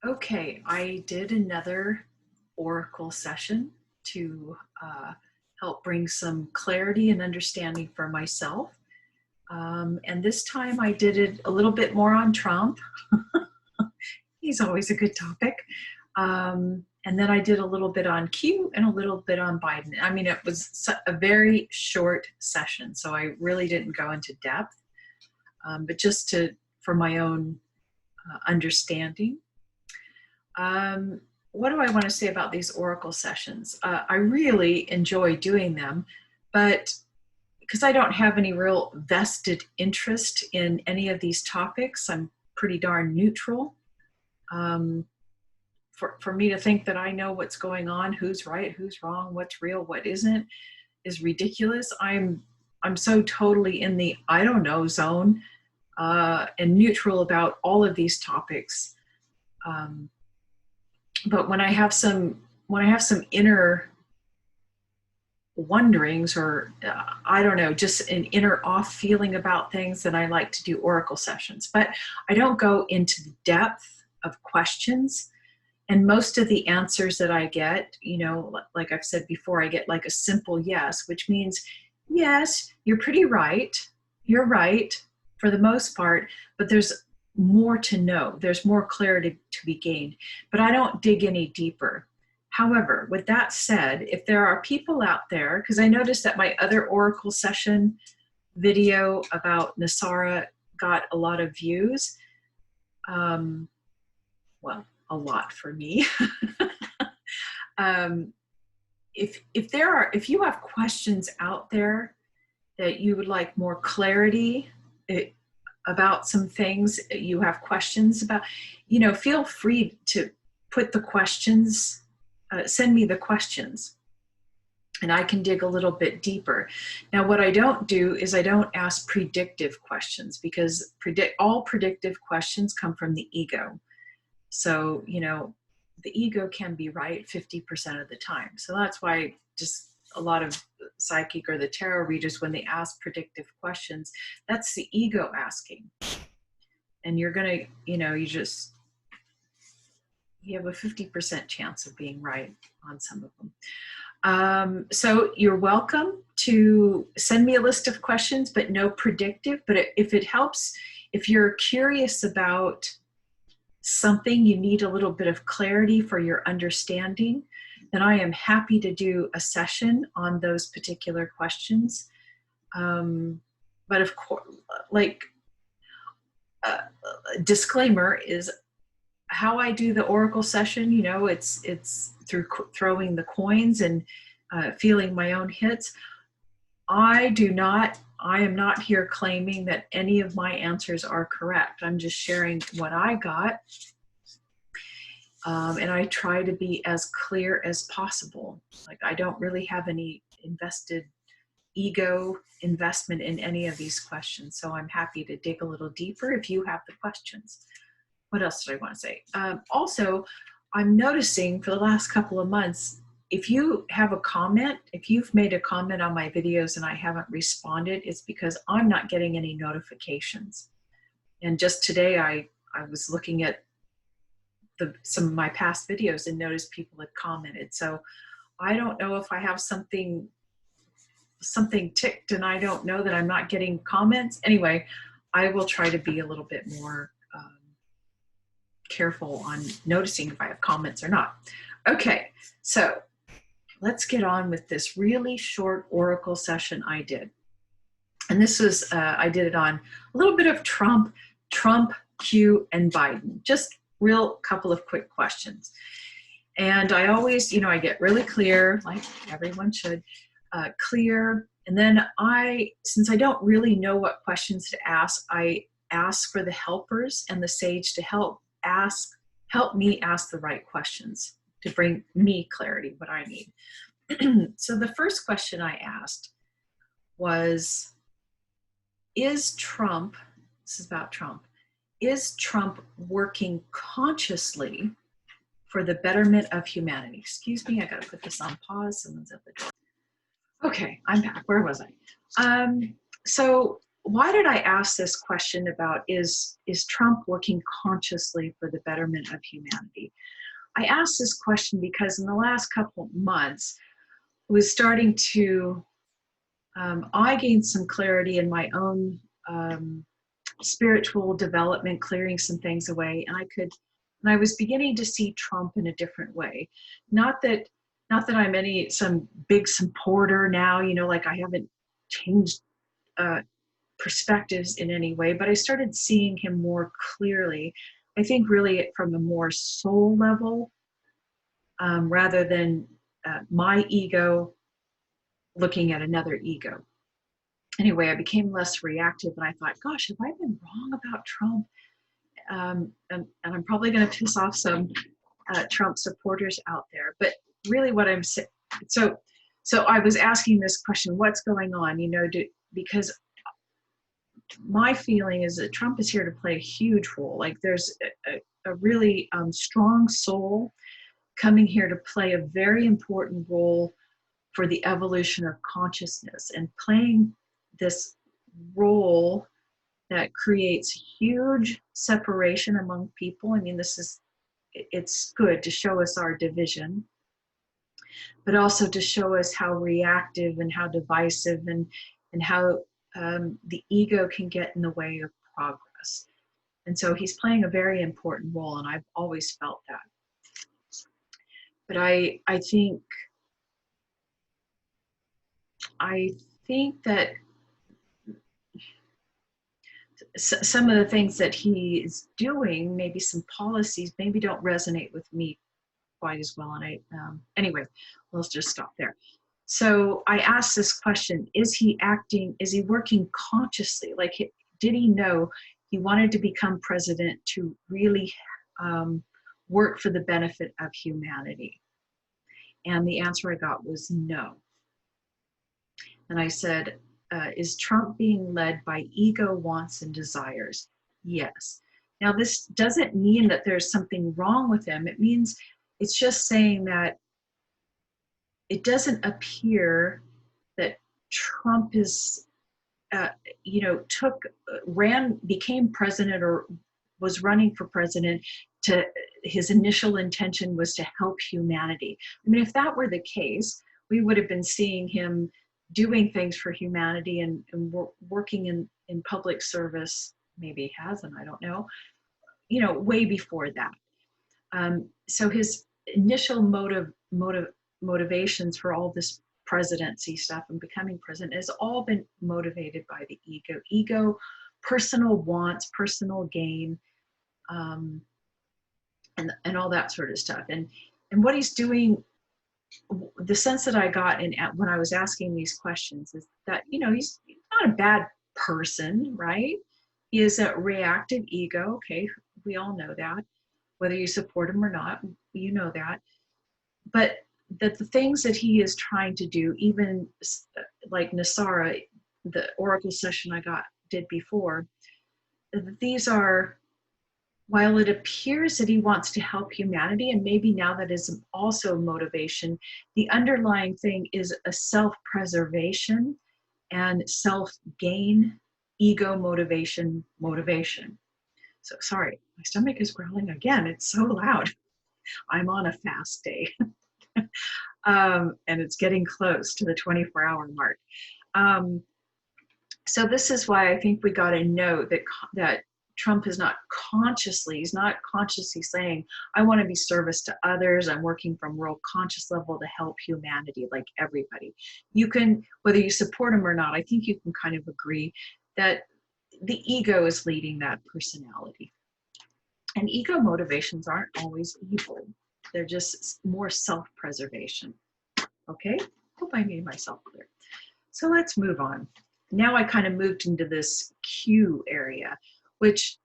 Okay, I did another Oracle session to help bring some clarity and understanding for myself. And this time I did it a little bit more on Trump. He's always a good topic. And then I did a little bit on Q and a little bit on Biden. I mean, it was a very short session, so I really didn't go into depth, but just for my own understanding. What do I want to say about these Oracle sessions? I really enjoy doing them, but because I don't have any real vested interest in any of these topics, I'm pretty darn neutral. For me to think that I know what's going on, who's right, who's wrong, what's real, what isn't, is ridiculous. I'm so totally in the I don't know zone and neutral about all of these topics. But when I have some inner wonderings or I don't know, just an inner off feeling about things, then I like to do Oracle sessions. But I don't go into the depth of questions. And most of the answers that I get, you know, like I've said before, I get like a simple yes, which means, yes, you're pretty right. You're right for the most part, but there's more to know. There's more clarity to be gained, but I don't dig any deeper. However, with that said, if there are people out there, because I noticed that my other Oracle session video about NESARA got a lot of views. Well, a lot for me. If you have questions out there that you would like more clarity about some things, you have questions about, you know, feel free to put the questions, send me the questions, and I can dig a little bit deeper. Now, what I don't do is I don't ask predictive questions, because all predictive questions come from the ego. So, you know, the ego can be right 50% of the time. So that's why just a lot of psychic or the tarot readers, when they ask predictive questions, that's the ego asking. And you're going to, you know, you have a 50% chance of being right on some of them. So you're welcome to send me a list of questions, but no predictive. But if it helps, if you're curious about something, you need a little bit of clarity for your understanding, then I am happy to do a session on those particular questions. But of course, like disclaimer is how I do the Oracle session, you know, it's through throwing the coins and feeling my own hits. I am not here claiming that any of my answers are correct. I'm just sharing what I got. And I try to be as clear as possible. Like, I don't really have any ego investment in any of these questions. So I'm happy to dig a little deeper if you have the questions. What else did I want to say? Also, I'm noticing for the last couple of months, if you have a comment, if you've made a comment on my videos and I haven't responded, it's because I'm not getting any notifications. And just today, I was looking at some of my past videos and noticed people had commented. So I don't know if I have something ticked and I don't know that I'm not getting comments. Anyway, I will try to be a little bit more careful on noticing if I have comments or not. Okay, so let's get on with this really short Oracle session I did. And this was, I did it on a little bit of Trump, Q, and Biden. Just real couple of quick questions. And I always, you know, I get really clear, like everyone should, clear. And then since I don't really know what questions to ask, I ask for the helpers and the sage to help me ask the right questions to bring me clarity, what I need. So the first question I asked was, this is about Trump, is Trump working consciously for the betterment of humanity? Excuse me, I gotta put this on pause, someone's at the door. Okay, I'm back, where was I? So why did I ask this question about is Trump working consciously for the betterment of humanity? I asked this question because in the last couple of months, I was starting to, I gained some clarity in my own spiritual development, clearing some things away, and I was beginning to see Trump in a different way. Not that, not that I'm some big supporter now, you know, like I haven't changed perspectives in any way, but I started seeing him more clearly. I think really from a more soul level, rather than my ego looking at another ego. Anyway, I became less reactive, and I thought, gosh, have I been wrong about Trump? And I'm probably going to piss off some Trump supporters out there. But really, what I'm saying, so I was asking this question: what's going on? You know, because my feeling is that Trump is here to play a huge role. Like there's a really strong soul coming here to play a very important role for the evolution of consciousness, and playing this role that creates huge separation among people. I mean, it's good to show us our division, but also to show us how reactive and how divisive and how the ego can get in the way of progress. And so he's playing a very important role, and I've always felt that. But I think that some of the things that he is doing, maybe some policies, maybe don't resonate with me quite as well. And anyway, let's just stop there. So I asked this question: is he working consciously? Like, did he know he wanted to become president to really work for the benefit of humanity? And the answer I got was no. And I said, is Trump being led by ego, wants, and desires? Yes. Now, this doesn't mean that there's something wrong with him. It's just saying that it doesn't appear that Trump is, became president or was running for president his initial intention was to help humanity. I mean, if that were the case, we would have been seeing him doing things for humanity and working in public service. Maybe he hasn't, I don't know, way before that. So his initial motivations for all this presidency stuff and becoming president has all been motivated by the ego, personal wants, personal gain, and all that sort of stuff. And what he's doing, the sense that I got when I was asking these questions is that, he's not a bad person, right? He is a reactive ego. Okay, we all know that. Whether you support him or not, you know that. But that the things that he is trying to do, even like NESARA, the Oracle session I did before, these are, while it appears that he wants to help humanity, and maybe now that is also motivation, the underlying thing is a self-preservation and self-gain, ego motivation. So sorry, my stomach is growling again. It's so loud. I'm on a fast day. And it's getting close to the 24-hour mark. So this is why I think we got to know that Trump is he's not consciously saying, I want to be service to others. I'm working from real conscious level to help humanity, like everybody. You can, whether you support him or not, I think you can kind of agree that the ego is leading that personality. And ego motivations aren't always evil. They're just more self-preservation. Okay? Hope I made myself clear. So let's move on. Now I kind of moved into this Q area, which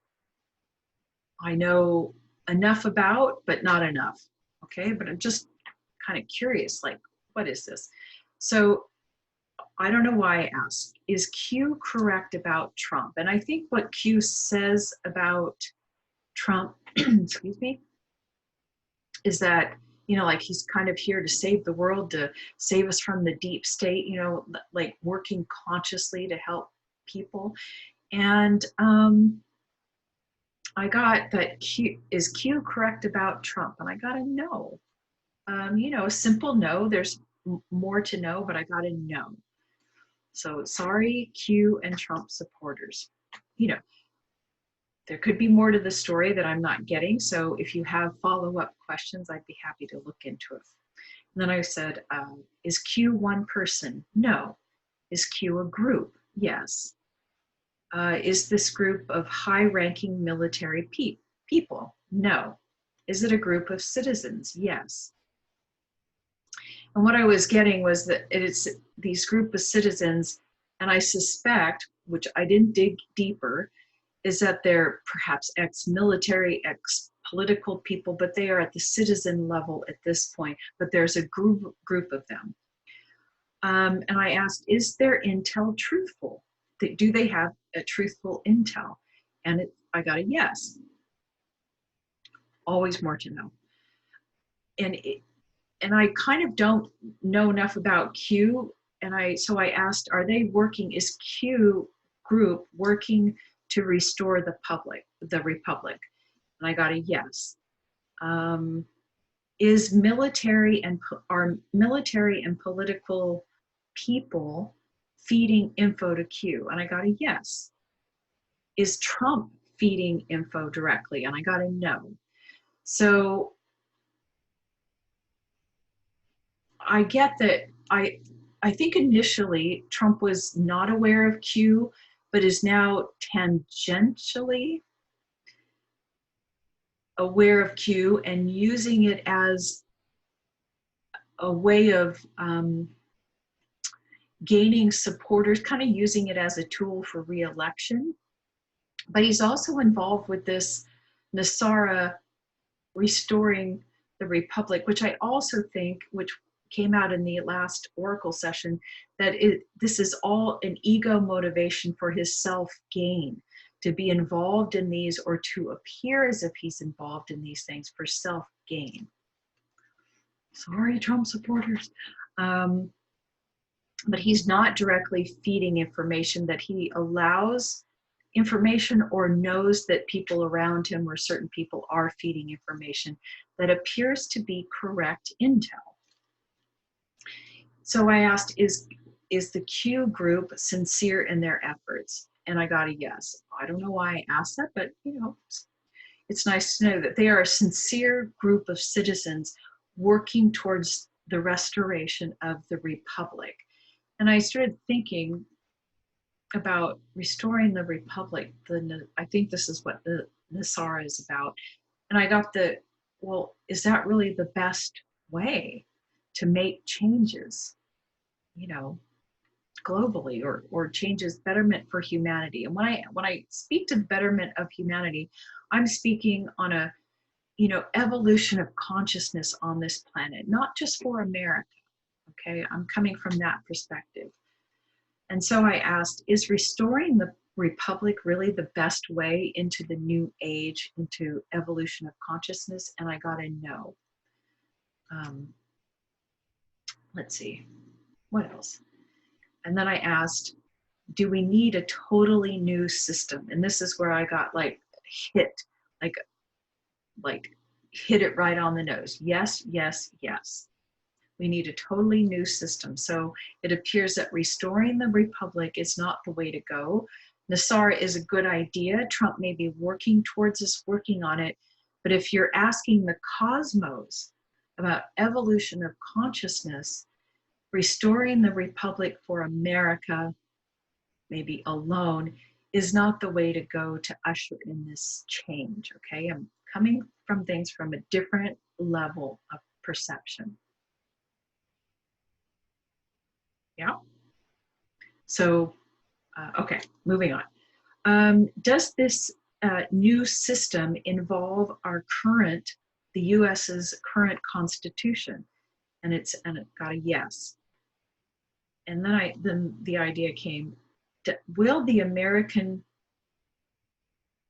I know enough about, but not enough. Okay? But I'm just kind of curious, like, what is this? So I don't know why I asked. Is Q correct about Trump? And I think what Q says about Trump, excuse me, is that, like he's kind of here to save the world, to save us from the deep state, like working consciously to help people. And I got that is Q correct about Trump? And I got a no. You know, a simple no. There's more to know, but I got a no. So sorry, Q and Trump supporters. You know, there could be more to the story that I'm not getting. So if you have follow-up questions, I'd be happy to look into it. And then I said, is Q one person? No. Is Q a group? Yes. Is this group of high-ranking military people? No. Is it a group of citizens? Yes. And what I was getting was that it's these group of citizens, and I suspect, which I didn't dig deeper, is that they're perhaps ex-military, ex-political people, but they are at the citizen level at this point, but there's a group of them. And I asked, is their intel truthful? Do they have a truthful intel? And I got a yes. Always more to know. And I kind of don't know enough about Q, so I asked, are they working, is Q group working to restore the republic? And I got a yes. Is are military and political people feeding info to Q? And I got a yes. Is Trump feeding info directly? And I got a no. So I get that I think initially Trump was not aware of Q, but is now tangentially aware of Q and using it as a way of gaining supporters, kind of using it as a tool for re-election. But he's also involved with this NESARA restoring the republic, which I also think, which came out in the last Oracle session, that this is all an ego motivation for his self-gain, to be involved in these or to appear as if he's involved in these things for self-gain. Sorry, Trump supporters. But he's not directly feeding information, that he allows information or knows that people around him or certain people are feeding information that appears to be correct intel. So I asked, is the Q group sincere in their efforts? And I got a yes. I don't know why I asked that, but you know, it's nice to know that they are a sincere group of citizens working towards the restoration of the republic. And I started thinking about restoring the republic. I think this is what the NESARA is about. And I got well, is that really the best way to make changes, you know, globally, or changes, betterment for humanity? And when I speak to betterment of humanity, I'm speaking on a, you know, evolution of consciousness on this planet, not just for America. Okay, I'm coming from that perspective. And so I asked, is restoring the republic really the best way into the new age, into evolution of consciousness? And I got a no. Let's see, what else? And then I asked, do we need a totally new system? And this is where I got like hit it right on the nose. Yes, yes, yes. We need a totally new system. So it appears that restoring the republic is not the way to go. NESARA is a good idea. Trump may be working towards us, working on it. But if you're asking the cosmos about evolution of consciousness, restoring the republic for America, maybe alone, is not the way to go to usher in this change, okay? I'm coming from things from a different level of perception. Yeah. So, okay, moving on. Does this new system involve the U.S.'s current constitution? And it got a yes. And then the idea came, will the American,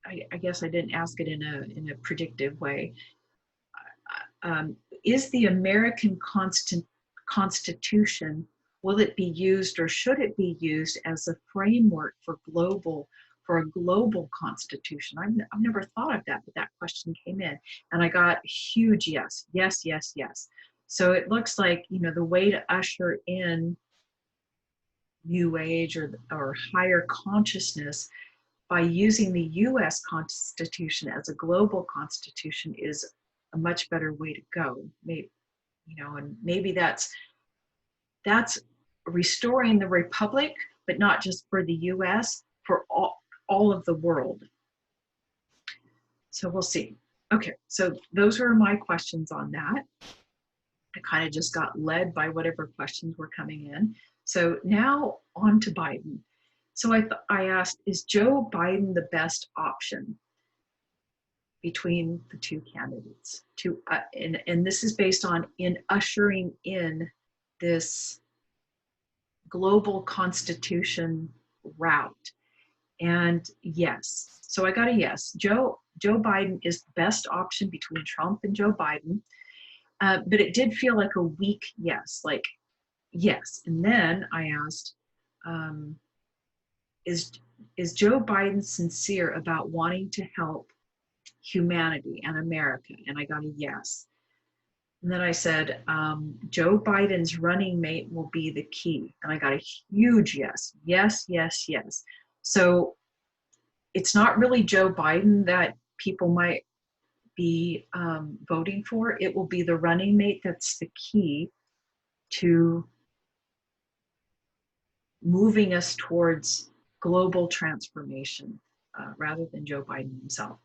I guess I didn't ask it in a predictive way, is the American Constitution will it be used or should it be used as a framework for a global constitution? I've never thought of that, but that question came in and I got a huge yes, yes, yes, yes. So it looks like, you know, the way to usher in new age or higher consciousness by using the US Constitution as a global constitution is a much better way to go. Maybe, you know, and maybe that's restoring the republic, but not just for the US, for all of the world. So we'll see. Okay, so those were my questions on that. I kind of just got led by whatever questions were coming in. So now on to Biden. So I asked, is Joe Biden the best option between the two candidates? And this is based on in ushering in this global constitution route. And yes, so I got a yes. Joe Biden is the best option between Trump and Joe Biden. But it did feel like a weak yes, like yes. And then I asked, is Joe Biden sincere about wanting to help humanity and America? And I got a yes. And then I said, Joe Biden's running mate will be the key. And I got a huge yes, yes, yes, yes. So it's not really Joe Biden that people might be voting for. It will be the running mate that's the key to moving us towards global transformation rather than Joe Biden himself.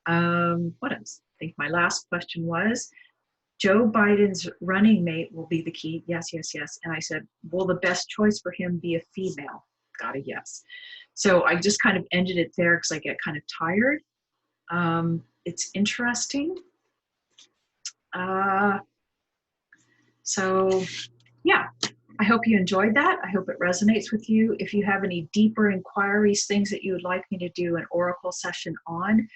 What else? I think my last question was, Joe Biden's running mate will be the key. Yes, yes, yes. And I said, will the best choice for him be a female? Got a yes. So I just kind of ended it there because I get kind of tired. It's interesting. So yeah, I hope you enjoyed that. I hope it resonates with you. If you have any deeper inquiries, things that you would like me to do an oracle session on,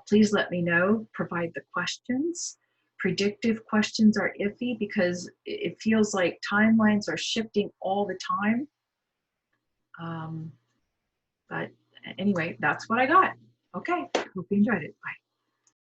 please let me know. Provide the questions. Predictive questions are iffy because it feels like timelines are shifting all the time. But anyway, that's what I got. Okay, hope you enjoyed it. Bye.